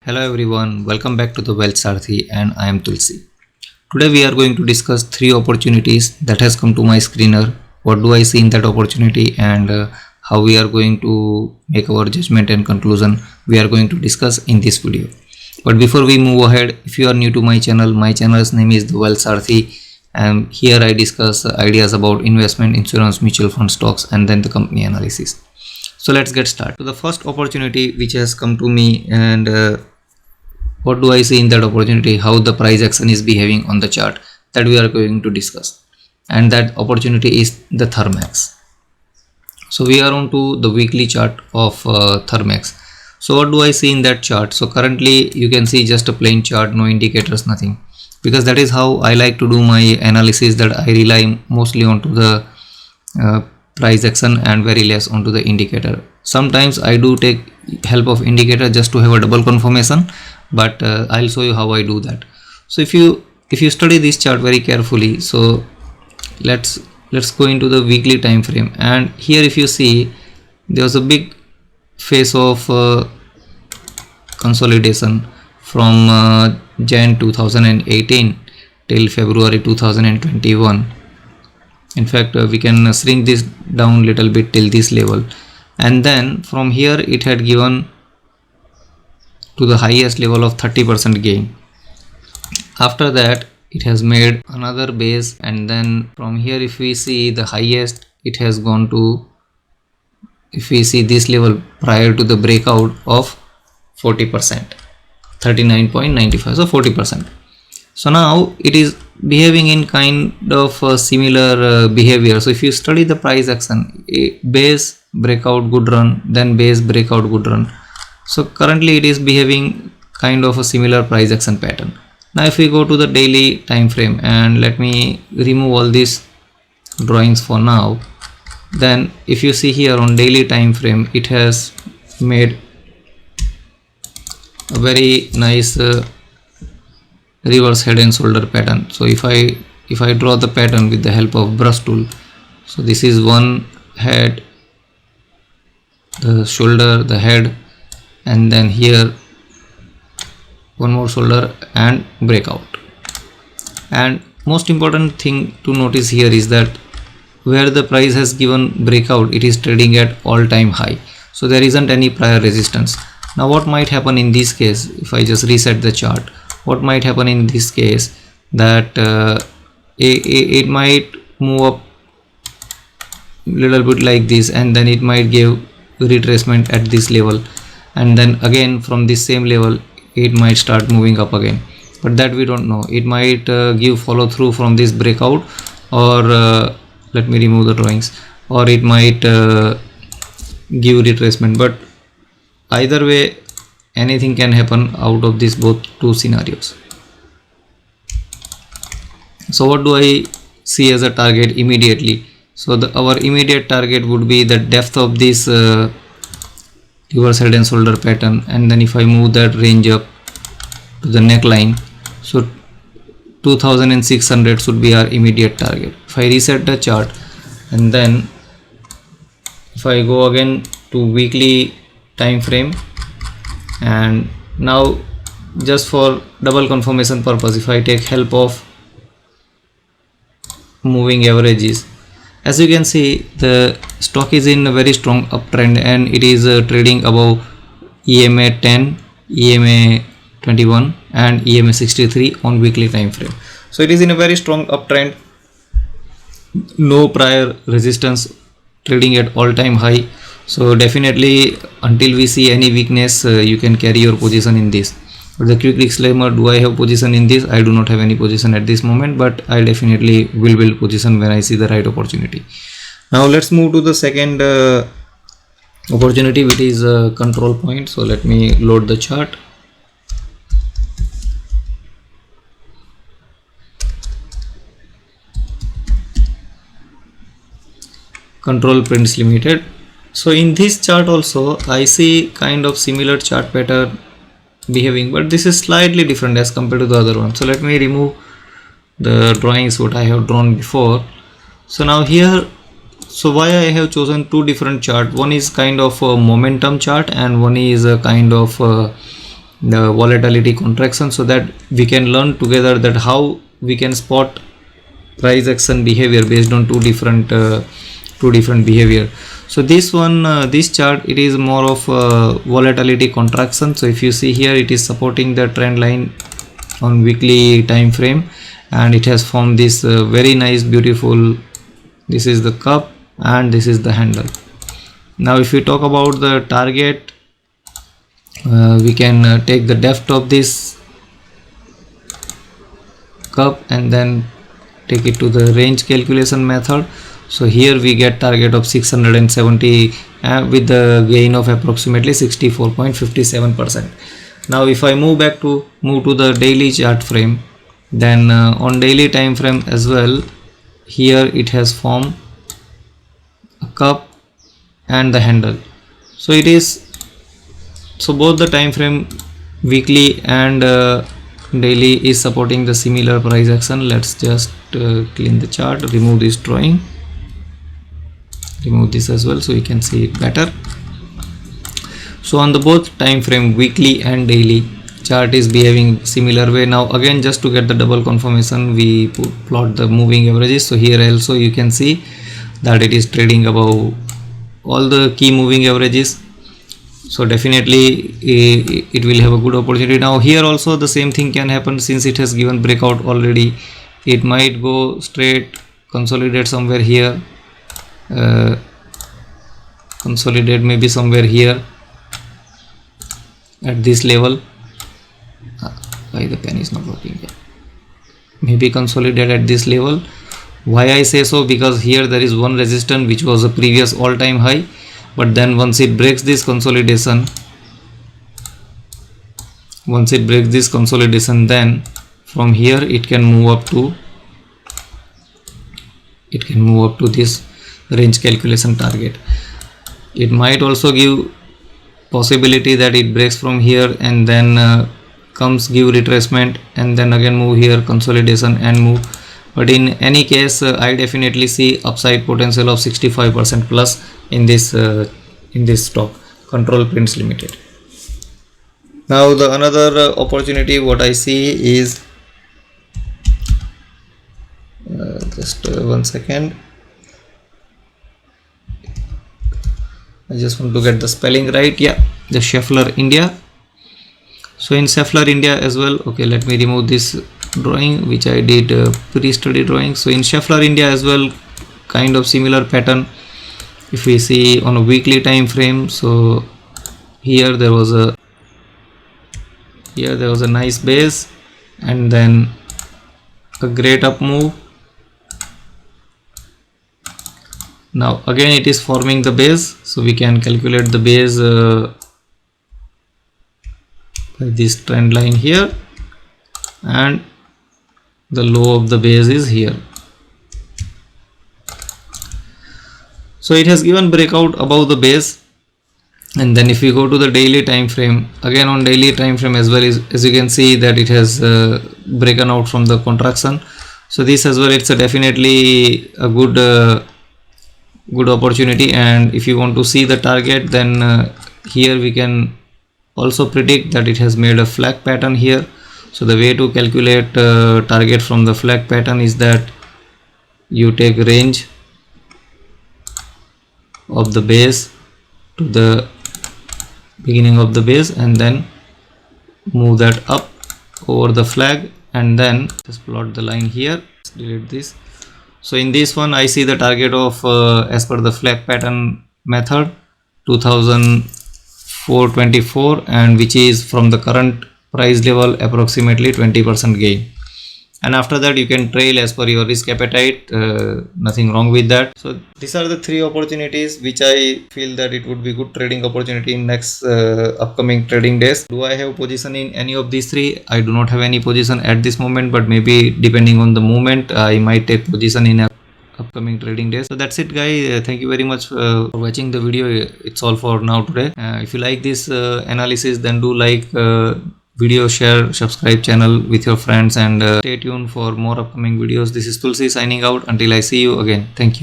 Hello everyone, welcome back to the Wealth Saarthi and I am Tulshi. Today we are going to discuss 3 opportunities that has come to my screener. What do I see in that opportunity and how we are going to make our judgment and conclusion we are going to discuss in this video. But before we move ahead, if you are new to my channel's name is the Wealth Saarthi and here I discuss ideas about investment, insurance, mutual fund, stocks and then the company analysis. So let's get started. So the first opportunity which has come to me and what do I see in that opportunity, how the price action is behaving on the chart, that we are going to discuss, and that opportunity is the Thermax. So we are on to the weekly chart of Thermax. So what do I see in that chart? So currently you can see just a plain chart, no indicators, nothing, because that is how I like to do my analysis, that I rely mostly onto the price action and very less onto the indicator. Sometimes I do take help of indicator just to have a double confirmation, but I'll show you how I do that. So if you study this chart very carefully, so let's go into the weekly time frame, and here if you see there was a big phase of consolidation from Jan 2018 till February 2021. In fact, we can shrink this down little bit till this level, and then from here it had given to the highest level of 30% gain. After that it has made another base, and then from here if we see the highest it has gone to, if we see this level prior to the breakout of 40%, 39.95, so 40%. So now it is behaving in kind of a similar behavior. So if you study the price action, base breakout good run, then base breakout good run. So currently it is behaving kind of a similar price action pattern. Now if we go to the daily time frame, and let me remove all these drawings for now, then if you see here on daily time frame, it has made a very nice reverse head and shoulder pattern. So if I draw the pattern with the help of brush tool, so this is one head, the shoulder, the head, and then here one more shoulder and breakout. And most important thing to notice here is that where the price has given breakout, it is trading at all-time high, so there isn't any prior resistance. Now what might happen in this case, if I just reset the chart, what might happen in this case, that it might move up little bit like this, and then it might give retracement at this level, and then again from this same level it might start moving up again, but that we don't know. It might give follow through from this breakout, or let me remove the drawings, or it might give retracement, but either way anything can happen out of these both two scenarios. So what do I see as a target immediately? So our immediate target would be the depth of this reverse head and shoulder pattern, and then if I move that range up to the neckline, so 2600 should be our immediate target. If I reset the chart, and then if I go again to weekly time frame, and now just for double confirmation purpose, if I take help of moving averages, as you can see the stock is in a very strong uptrend, and it is trading above EMA 10, EMA 21 and EMA 63 on weekly time frame. So it is in a very strong uptrend, no prior resistance, trading at all-time high. So definitely until we see any weakness, you can carry your position in this. But the quick disclaimer, do I have position in this? I do not have any position at this moment, but I definitely will build position when I see the right opportunity. Now let's move to the second opportunity, which is control point. So let me load the chart. Control Prints Limited. So in this chart also I see kind of similar chart pattern behaving, but this is slightly different as compared to the other one. So let me remove the drawings what I have drawn before. So now here, so why I have chosen two different chart, one is kind of a momentum chart and one is a kind of the volatility contraction, so that we can learn together that how we can spot price action behavior based on two different behavior. So this one, this chart, it is more of volatility contraction. So if you see here, it is supporting the trend line on weekly time frame, and it has formed this very nice beautiful, this is the cup and this is the handle. Now if we talk about the target, we can take the depth of this cup and then take it to the range calculation method. So here we get target of 670 with the gain of approximately 64.57%. Now if I move to the daily chart frame, then on daily time frame as well, here it has formed a cup and the handle. So it is, so both the time frame weekly and daily is supporting the similar price action. Let's just clean the chart, remove this drawing, remove this as well, so you can see it better. So on the both time frame weekly and daily, chart is behaving similar way. Now again, just to get the double confirmation, we plot the moving averages. So here also you can see that it is trading above all the key moving averages. So definitely it will have a good opportunity. Now here also the same thing can happen, since it has given breakout already. It might go straight, consolidate somewhere here, consolidate maybe somewhere here at this level. Why the pen is not working here? Maybe consolidate at this level. Why I say so? Because here there is one resistance which was a previous all-time high, but then once it breaks this consolidation, then from here it can move up to this range calculation target. It might also give possibility that it breaks from here and then give retracement and then again move here, consolidation and move. But in any case, I definitely see upside potential of 65% plus in this stock, Control Prints Limited. Now the another opportunity what I see is just 1 second. I just want to get the spelling right. Yeah, the Scheffler India. So in Scheffler India as well, okay, let me remove this drawing which I did pre-study drawing. So in Scheffler India as well, kind of similar pattern. If we see on a weekly time frame, so here there was a nice base and then a great up move. Now again it is forming the base, so we can calculate the base by this trend line here, and the low of the base is here. So it has given breakout above the base, and then if we go to the daily time frame, again on daily time frame as well, as you can see that it has broken out from the contraction. So this as well, it's definitely a good opportunity. And if you want to see the target, then here we can also predict that it has made a flag pattern here. So the way to calculate target from the flag pattern is that you take range of the base to the beginning of the base and then move that up over the flag, and then just plot the line here. Let's delete this. So in this one I see the target of as per the flag pattern method 2424, and which is from the current price level approximately 20% gain. And after that you can trail as per your risk appetite, nothing wrong with that. So these are the three opportunities which I feel that it would be good trading opportunity in next upcoming trading days. Do I have position in any of these three? I do not have any position at this moment, but maybe depending on the movement I might take position in upcoming trading days. So that's it guys, thank you very much for watching the video. It's all for now today. If you like this analysis, then do like video, share, subscribe channel with your friends, and stay tuned for more upcoming videos. This is Tulsi signing out until I see you again. Thank you.